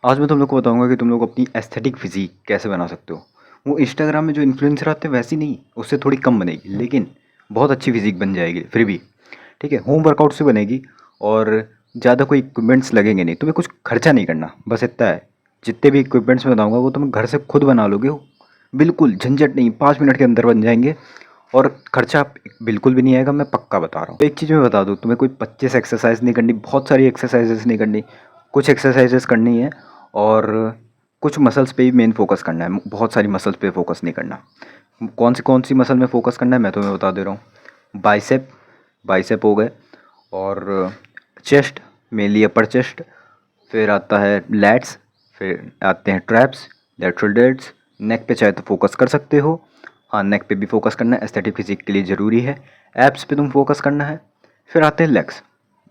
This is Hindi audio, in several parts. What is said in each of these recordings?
आज मैं तुम लोग को बताऊंगा कि तुम लोग अपनी एस्थेटिक फिजिक कैसे बना सकते हो। वो इंस्टाग्राम में जो इन्फ्लुएंसर आते हैं वैसी नहीं, उससे थोड़ी कम बनेगी लेकिन बहुत अच्छी फिजिक बन जाएगी फिर भी। ठीक है, होम वर्कआउट से बनेगी और ज़्यादा कोई इक्विपमेंट्स लगेंगे नहीं, तुम्हें कुछ खर्चा नहीं करना, बस इतना है। जितने भी इक्विपमेंट्स मैं बताऊँगा वो तुम घर से खुद बना लोगे हो, बिल्कुल झंझट नहीं, 5 मिनट के अंदर बन जाएंगे और खर्चा बिल्कुल भी नहीं आएगा, मैं पक्का बता रहा हूँ। एक चीज़ मैं बता दूँ, तुम्हें कोई 25 एक्सरसाइज नहीं करनी, बहुत सारी एक्सरसाइजेस नहीं करनी, कुछ एक्सरसाइजेस करनी है और कुछ मसल्स पे ही मेन फोकस करना है, बहुत सारी मसल्स पे फोकस नहीं करना। कौन सी मसल में फोकस करना है मैं तुम्हें बता दे रहा हूँ। बाइसेप, बाइसेप हो गए, और चेस्ट, मेनली अपर चेस्ट, फिर आता है लैट्स, फिर आते हैं ट्रैप्स, लेटरल डेल्ट्स। नेक पे चाहे तो फोकस कर सकते हो, हाँ नेक पे भी फोकस करना है, एस्थेटिक फिजिक के लिए ज़रूरी है। एब्स पे तुम फोकस करना है। फिर आते हैं लेग्स।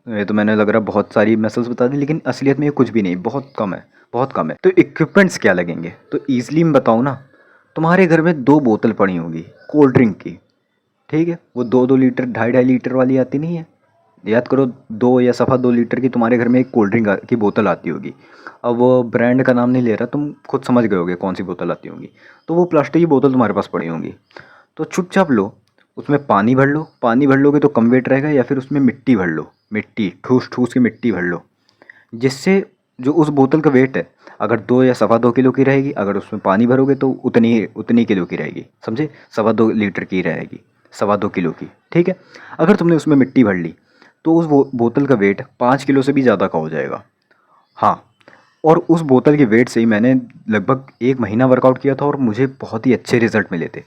ये तो मैंने लग रहा बहुत सारी मसल्स बता दी, लेकिन असलियत में ये कुछ भी नहीं, बहुत कम है, बहुत कम है। तो इक्विपमेंट्स क्या लगेंगे तो ईजिली मैं बताऊँ ना, तुम्हारे घर में 2 बोतल पड़ी होंगी कोल्ड ड्रिंक की। ठीक है, वो 2-2 लीटर, 2.5-2.5 लीटर वाली आती नहीं है, याद करो, 2 या 2.25 लीटर की तुम्हारे घर में एक कोल्ड ड्रिंक की बोतल आती होगी। अब वो ब्रांड का नाम नहीं ले रहा, तुम खुद समझ गए होगे कौन सी बोतल आती होगी। तो वो प्लास्टिक की बोतल तुम्हारे पास पड़ी होंगी, तो चुपचाप लो, उसमें पानी भर लो। पानी भर लोगे तो कम वेट रहेगा, या फिर उसमें मिट्टी भर लो, मिट्टी ठूस ठूस के मिट्टी भर लो, जिससे जो उस बोतल का वेट है, अगर 2 या 2.25 किलो की रहेगी, अगर उसमें पानी भरोगे तो उतनी उतनी किलो की रहेगी, समझे, 2.25 लीटर की रहेगी, 2.25 किलो की। ठीक है, अगर तुमने उसमें मिट्टी भर ली तो उस बोतल का वेट 5 किलो से भी ज़्यादा का हो जाएगा। हाँ, और उस बोतल के वेट से ही मैंने लगभग 1 महीना वर्कआउट किया था और मुझे बहुत ही अच्छे रिज़ल्ट मिले थे,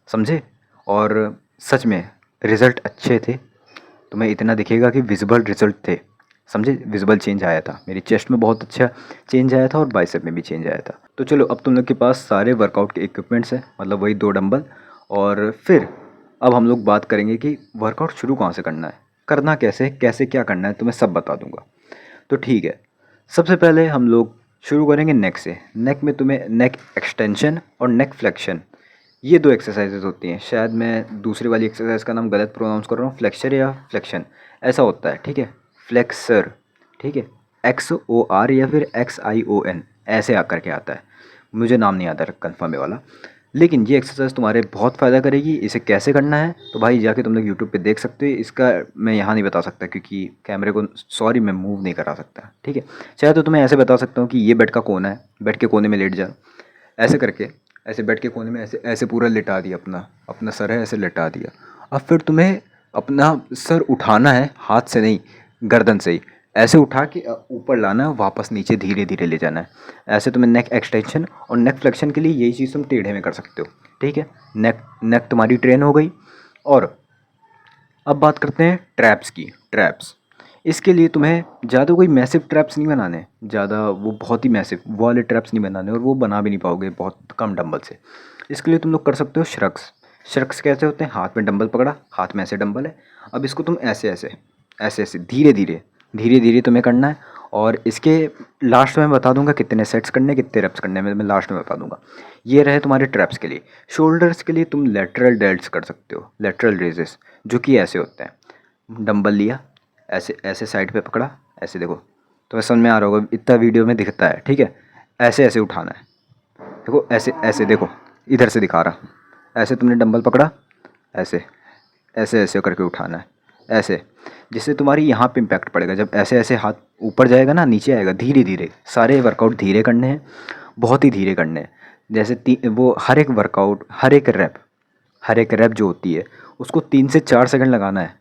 समझे। और सच में रिज़ल्ट अच्छे थे, तुम्हें इतना दिखेगा कि विजिबल रिज़ल्ट थे, समझे, विजिबल चेंज आया था, मेरी चेस्ट में बहुत अच्छा चेंज आया था और बाइसेप में भी चेंज आया था। तो चलो, अब तुम लोग के पास सारे वर्कआउट के इक्विपमेंट्स हैं, मतलब वही 2 डंबल। और फिर अब हम लोग बात करेंगे कि वर्कआउट शुरू कहाँ से करना है, करना कैसे, कैसे क्या करना है, तुम्हें सब बता दूंगा। तो ठीक है, सबसे पहले हम लोग शुरू करेंगे नेक से। नेक में तुम्हें नेक एक्सटेंशन और नेक फ्लेक्शन, ये 2 एक्सरसाइजेज होती हैं। शायद मैं दूसरी वाली एक्सरसाइज का नाम गलत प्रोनाउंस कर रहा हूँ, फ्लेक्सर या फ्लेक्शन ऐसा होता है। ठीक है, फ्लेक्सर, ठीक है, XOR या फिर XION ऐसे आकर के आता है, मुझे नाम नहीं आता कन्फर्म है वाला। लेकिन ये एक्सरसाइज तुम्हारे बहुत फ़ायदा करेगी। इसे कैसे करना है तो भाई जाके तुम लोग यूट्यूब पे देख सकते हो, इसका मैं यहाँ नहीं बता सकता क्योंकि कैमरे को, सॉरी, मैं मूव नहीं करा सकता। ठीक है, चाहे तो तुम्हें ऐसे बता सकता हूँ कि ये बेड का कोना है, बेड के कोने में लेट जा, ऐसे करके, ऐसे बेड के कोने में ऐसे ऐसे पूरा लिटा दिया, अपना अपना सर है ऐसे लिटा दिया। अब फिर तुम्हें अपना सर उठाना है, हाथ से नहीं, गर्दन से ही ऐसे उठा के ऊपर लाना है, वापस नीचे धीरे धीरे ले जाना है। ऐसे तुम्हें नेक एक्सटेंशन और नेक फ्लेक्शन के लिए यही चीज़ तुम टेढ़े में कर सकते हो। ठीक है, नेक नेक तुम्हारी ट्रेन हो गई। और अब बात करते हैं ट्रैप्स की। ट्रैप्स, इसके लिए तुम्हें ज़्यादा कोई मैसिव ट्रैप्स नहीं बनाने, ज़्यादा वो बहुत ही मैसिव वो वाले ट्रैप्स नहीं बनाने, और वो बना भी नहीं पाओगे बहुत कम डंबल से। इसके लिए तुम लोग कर सकते हो श्रक्स। श्रक्स कैसे होते हैं, हाथ में डंबल पकड़ा, हाथ में ऐसे डंबल है, अब इसको तुम ऐसे ऐसे ऐसे ऐसे धीरे धीरे धीरे धीरे तुम्हें करना है। और इसके लास्ट में बता दूंगा कितने सेट्स करने, कितने रेप्स करने में, मैं लास्ट में बता दूंगा। ये रहे तुम्हारे ट्रैप्स के लिए। शोल्डर्स के लिए तुम लेटरल डेल्ट्स कर सकते हो, लेटरल रेजेस, जो कि ऐसे होते हैं, डंबल लिया, ऐसे ऐसे साइड पे पकड़ा, ऐसे देखो, तो समझ में आ रहा होगा, इतना वीडियो में दिखता है। ठीक है, ऐसे ऐसे उठाना है, देखो ऐसे ऐसे, देखो इधर से दिखा रहा, ऐसे तुमने डंबल पकड़ा, ऐसे ऐसे ऐसे करके उठाना है, ऐसे, जिससे तुम्हारी यहाँ पे इम्पैक्ट पड़ेगा। जब ऐसे ऐसे हाथ ऊपर जाएगा ना, नीचे आएगा, धीरे धीरे, सारे वर्कआउट धीरे करने हैं, बहुत ही धीरे करने हैं। जैसे वो हर एक रैप जो होती है उसको 3 से 4 सेकंड लगाना है,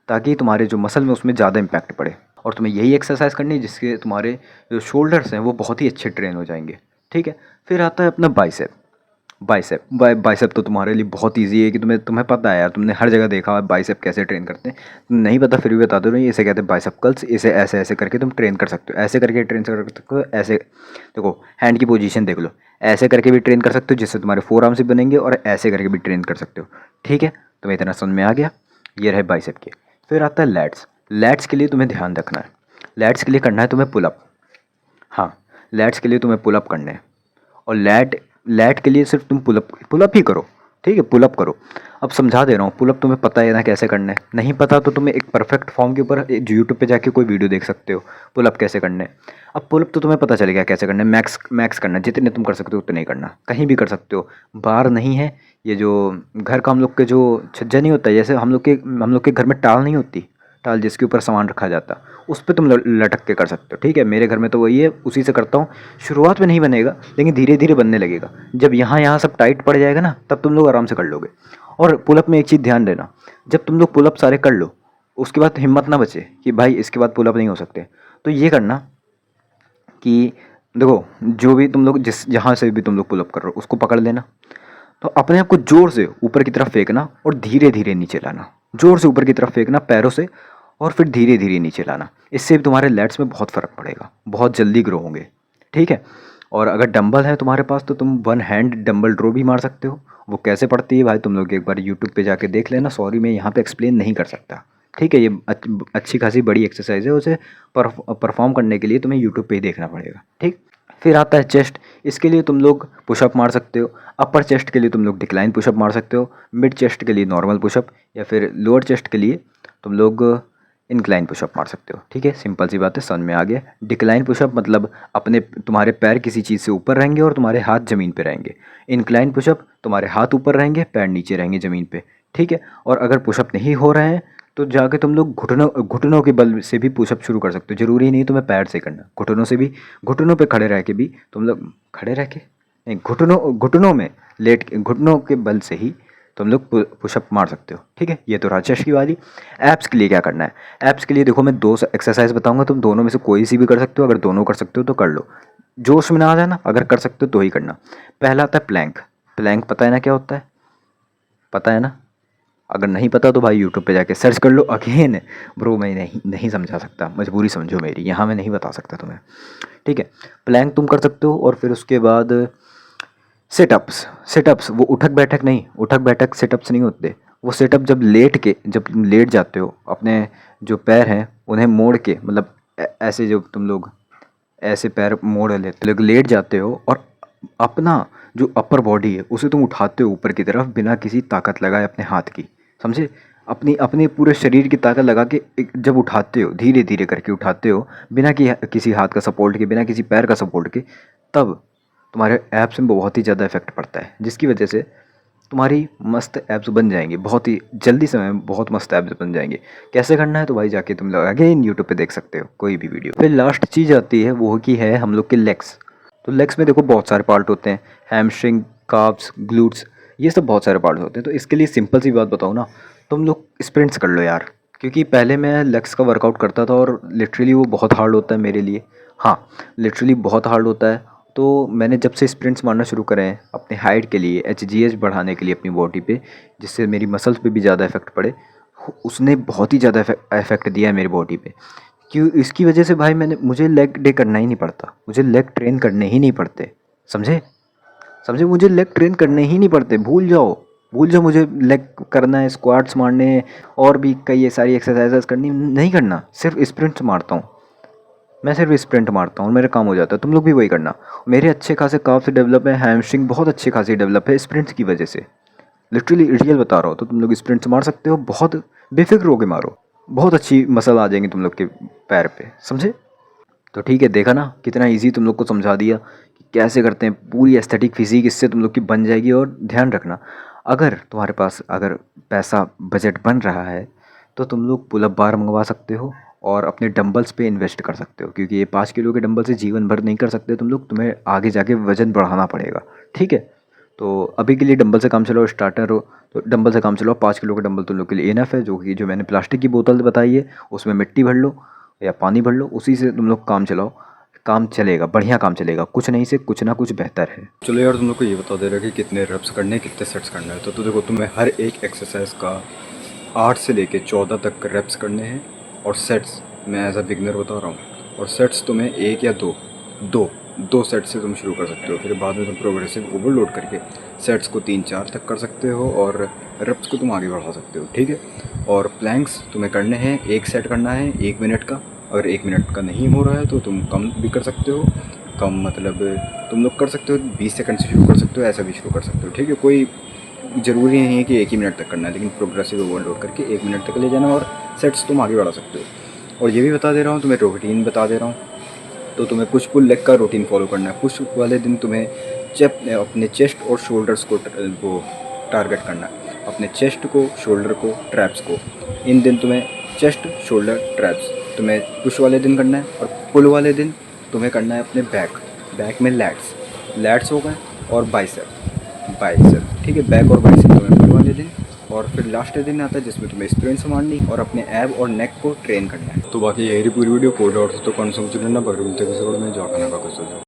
ताकि तुम्हारे जो मसल में उसमें ज़्यादा इम्पैक्ट पड़े। और तुम्हें यही एक्सरसाइज करनी है जिसके तुम्हारे जो शोल्डर्स हैं वो बहुत ही अच्छे ट्रेन हो जाएंगे। ठीक है, फिर आता है अपना बाइसेप। बाइसेप तो तुम्हारे लिए बहुत इजी है कि तुम्हें पता है यार, तुमने हर जगह देखा है बाइसेप कैसे ट्रेन करते हैं। नहीं पता फिर भी बता दो, नहीं, इसे कहते हैं बाइसेप कर्ल्स। इसे ऐसे ऐसे करके तुम ट्रेन कर सकते हो, ऐसे करके ट्रेन कर सकते हो, ऐसे देखो, हैंड की पोजीशन देख लो, ऐसे करके भी ट्रेन कर सकते हो जिससे तुम्हारे फोर आर्म्स भी बनेंगे, और ऐसे करके भी ट्रेन कर सकते हो। ठीक है, तुम्हें इतना समझ में आ गया, ये रहे बाइसेप के। फिर आता है लैट्स। लैट्स के लिए तुम्हें ध्यान रखना है, लैट्स के लिए करना है तुम्हें पुलअप। हाँ, लैट्स के लिए तुम्हें पुलअप करने हैं, और लैट लैट के लिए सिर्फ तुम पुलअप पुलअप ही करो। ठीक है, पुलअप करो। अब समझा दे रहा हूँ, पुलअप तुम्हें पता है ना कैसे करना है, नहीं पता तो तुम्हें एक परफेक्ट फॉर्म के ऊपर यूट्यूब पे जाके कोई वीडियो देख सकते हो पुलअप कैसे करने हैं। अब पुलअप तो तुम्हें पता चलेगा कैसे करना है, मैक्स मैक्स करना है, जितने तुम कर सकते हो उतने ही करना, कहीं भी कर सकते हो, बाहर नहीं है। ये जो घर का हम लोग के जो छज्जा नहीं होता है, जैसे हम लोग के घर में टाल नहीं होती, टाल जिसके ऊपर सामान रखा जाता, उस पर तुम लटक के कर सकते हो। ठीक है, मेरे घर में तो वही है, उसी से करता हूँ। शुरुआत में नहीं बनेगा, लेकिन धीरे धीरे बनने लगेगा। जब यहाँ यहाँ सब टाइट पड़ जाएगा ना, तब तुम लोग आराम से कर लोगे। और पुलअप में एक चीज़ ध्यान देना, जब तुम लोग पुलअप सारे कर लो, उसके बाद हिम्मत ना बचे कि भाई इसके बाद पुलअप नहीं हो सकते, तो ये करना कि देखो, जो भी तुम लोग जिस जहाँ से भी तुम लोग पुलअप कर रहे हो उसको पकड़ लेना, तो अपने आप को जोर से ऊपर की तरफ फेंकना और धीरे धीरे नीचे लाना। जोर से ऊपर की तरफ फेंकना पैरों से, और फिर धीरे धीरे नीचे लाना। इससे भी तुम्हारे लेट्स में बहुत फ़र्क पड़ेगा, बहुत जल्दी ग्रो होंगे। ठीक है, और अगर डंबल है तुम्हारे पास तो तुम वन हैंड डंबल ड्रॉ भी मार सकते हो। वो कैसे पड़ती है भाई, तुम लोग एक बार यूट्यूब पे जाके देख लेना। सॉरी, मैं यहाँ पे एक्सप्लेन नहीं कर सकता। ठीक है, ये अच्छी खासी बड़ी एक्सरसाइज है, उसे परफॉर्म करने के लिए तुम्हें यूट्यूब पे ही देखना पड़ेगा। ठीक, फिर आता है चेस्ट। इसके लिए तुम लोग पुशअप मार सकते हो। अपर चेस्ट के लिए तुम लोग डिक्लाइन पुशअप मार सकते हो। मिड चेस्ट के लिए नॉर्मल पुशअप, या फिर लोअर चेस्ट के लिए तुम लोग इंक्लाइन पुशअप मार सकते हो। ठीक है, सिंपल सी बात है, समझ में आ गया। डिक्लाइन पुशअप मतलब तुम्हारे पैर किसी चीज़ से ऊपर रहेंगे और तुम्हारे हाथ ज़मीन पे रहेंगे। इंक्लाइन पुशअप तुम्हारे हाथ ऊपर रहेंगे, पैर नीचे रहेंगे ज़मीन पे। ठीक है, और अगर पुशअप नहीं हो रहे हैं तो जाके तुम लोग घुटनों के बल से भी पुशअप शुरू कर सकते हो। ज़रूरी नहीं तुम्हें पैर से करना, घुटनों से भी, घुटनों पे खड़े रह के भी तुम लोग, खड़े रह के नहीं, घुटनों में लेट के, घुटनों के बल से ही तुम लोग पुशअप मार सकते हो। ठीक है, ये तो रहा चेस्ट की वाली। एप्स के लिए क्या करना है, एप्स के लिए देखो, मैं दो एक्सरसाइज बताऊंगा, तुम दोनों में से कोई सी भी कर सकते हो। अगर दोनों कर सकते हो तो कर लो, जोश में ना आ जाना, अगर कर सकते हो तो ही करना। पहला आता है प्लैंक। प्लैंक पता है ना क्या होता है, पता है ना? अगर नहीं पता तो भाई यूट्यूब पे जाके सर्च कर लो। अगेन ब्रो, मैं नहीं समझा सकता, मजबूरी समझो मेरी, यहाँ मैं नहीं बता सकता तुम्हें। ठीक है, प्लैंक तुम कर सकते हो। और फिर उसके बाद सिटअप्स। सिटअप्स वो उठक बैठक नहीं, उठक बैठक सिटअप्स नहीं होते। वो सिटअप जब तुम लेट जाते हो, अपने जो पैर हैं उन्हें मोड़ के, मतलब ऐसे, जो तुम लोग ऐसे पैर मोड़ लेते हो, लेट जाते हो, और अपना जो अपर बॉडी है उसे तुम उठाते हो ऊपर की तरफ, बिना किसी ताकत लगाए अपने हाथ की, समझे? अपनी अपने पूरे शरीर की ताकत लगा के जब उठाते हो, धीरे धीरे करके उठाते हो, बिना किसी हाथ का सपोर्ट के, बिना किसी पैर का सपोर्ट के, तब तुम्हारे एब्स में बहुत ही ज़्यादा इफेक्ट पड़ता है, जिसकी वजह से तुम्हारी मस्त एब्स बन जाएंगे, बहुत ही जल्दी समय में बहुत मस्त एब्स बन जाएंगे। कैसे करना है तो भाई जाके तुम लोग अगेन यूट्यूब पे देख सकते हो कोई भी वीडियो। फिर लास्ट चीज़ आती है, वो की है हम लोग के लेग्स। तो लेग्स में देखो बहुत सारे पार्ट होते हैं, हैमस्ट्रिंग, काफ्स, ग्लूट्स, ये सब बहुत सारे पार्ट होते हैं। तो इसके लिए सिंपल सी बात बताऊँ ना, तुम लोग स्प्रिंट्स कर लो यार, क्योंकि पहले मैं लेग्स का वर्कआउट करता था और लिटरली वो बहुत हार्ड होता है मेरे लिए। हाँ, लिटरली बहुत हार्ड होता है। तो मैंने जब से स्प्रिंट्स मारना शुरू करे हैं अपने हाइट के लिए, एचजीएच बढ़ाने के लिए अपनी बॉडी पे, जिससे मेरी मसल्स पे भी ज़्यादा इफेक्ट पड़े, उसने बहुत ही ज़्यादा इफेक्ट दिया है मेरी बॉडी पे। क्यों? इसकी वजह से भाई मुझे लेग डे करना ही नहीं पड़ता, मुझे लेग ट्रेन करने ही नहीं पड़ते, समझे? समझे, मुझे लेग ट्रेन करने ही नहीं पड़ते। भूल जाओ, भूल जाओ, मुझे लेग करना है, स्क्वाट्स मारने हैं, और भी कई सारी एक्सरसाइजेस करनी, नहीं करना, सिर्फ स्प्रिंट्स मारता हूँ। मैं सिर्फ स्प्रिंट मारता हूँ और मेरा काम हो जाता है। तुम लोग भी वही करना। मेरे अच्छे खासे काफ डेवलप है, हैमस्ट्रिंग बहुत अच्छी खासी डेवलप है स्प्रिंट्स की वजह से। लिटरली रियल बता रहा हूँ। तो तुम लोग स्प्रिंट्स मार सकते हो, बहुत बेफिक्र होके मारो, बहुत अच्छी मसल आ जाएंगी तुम लोग के पैर पे, समझे? तो ठीक है, देखा ना कितना इजी तुम लोग को समझा दिया कि कैसे करते हैं। पूरी एस्थेटिक फिजिक इससे तुम लोग की बन जाएगी। और ध्यान रखना, अगर तुम्हारे पास अगर पैसा बजट बन रहा है तो तुम लोग पुलअप बार मंगवा सकते हो और अपने डंबल्स पे इन्वेस्ट कर सकते हो, क्योंकि ये 5 किलो के डंबल से जीवन भर नहीं कर सकते तुम लोग, तुम्हें आगे जाके वजन बढ़ाना पड़ेगा। ठीक है, तो अभी के लिए डंबल से काम चलाओ, स्टार्टर हो तो डंबल से काम चलाओ। 5 किलो का डंबल तुम लोग के लिए इनफ है। जो मैंने प्लास्टिक की बोतल बताई है उसमें मिट्टी भर लो या पानी भर लो, उसी से तुम लोग काम चलाओ, काम चलेगा, बढ़िया काम चलेगा। कुछ नहीं से कुछ ना कुछ बेहतर है। चलो यार, तुम लोग को ये बता दे रहा है कि कितने रेप्स करने हैं, कितने सेट्स करना है। तो देखो, तुम्हें हर एक एक्सरसाइज का 8 से लेके 14 तक रेप्स करने हैं। और सेट्स मैं एज अ बिगनर बता रहा हूँ। और सेट्स तुम्हें एक या दो सेट से तुम शुरू कर सकते हो। फिर बाद में तुम प्रोग्रेसिव ओवरलोड करके सेट्स को 3-4 तक कर सकते हो और रेप्स को तुम आगे बढ़ा सकते हो। ठीक है, और प्लैंक्स तुम्हें करने हैं, एक सेट करना है 1 मिनट का। अगर 1 मिनट का नहीं हो रहा है तो तुम कम भी कर सकते हो। कम मतलब तुम लोग कर सकते हो 20 सेकंड से शुरू कर सकते हो, ऐसा भी शुरू कर सकते हो। ठीक है, कोई ज़रूरी नहीं है कि 1 ही मिनट तक करना है, लेकिन प्रोग्रेसिव ओवरलोड करके 1 मिनट तक ले जाना और सेट्स तुम आगे बढ़ा सकते हो। और ये भी बता दे रहा हूँ, तुम्हें रूटीन बता दे रहा हूँ। तो तुम्हें पुश पुल लेग का रूटीन फॉलो करना है। पुश वाले दिन तुम्हें अपने चेस्ट और शोल्डर्स को वो टारगेट करना है, अपने चेस्ट को, शोल्डर को, ट्रैप्स को। इन दिन तुम्हें चेस्ट, शोल्डर, ट्रैप्स तुम्हें पुश वाले दिन करना है, और पुल वाले दिन तुम्हें करना है अपने बैक में लैट्स हो गए, और बाइसेप, ठीक है। बैक और बाइसेप तुम्हें पुल वाले दिन, और फिर लास्ट दिन आता है जिसमें तुम्हें स्प्रिंट्स मारनी और अपने ऐब और नेक को ट्रेन करना है। तो बाकी यही पूरी वीडियो कोड आउट तो कौन सा मुझे ना बगल में जो खाना का कुछ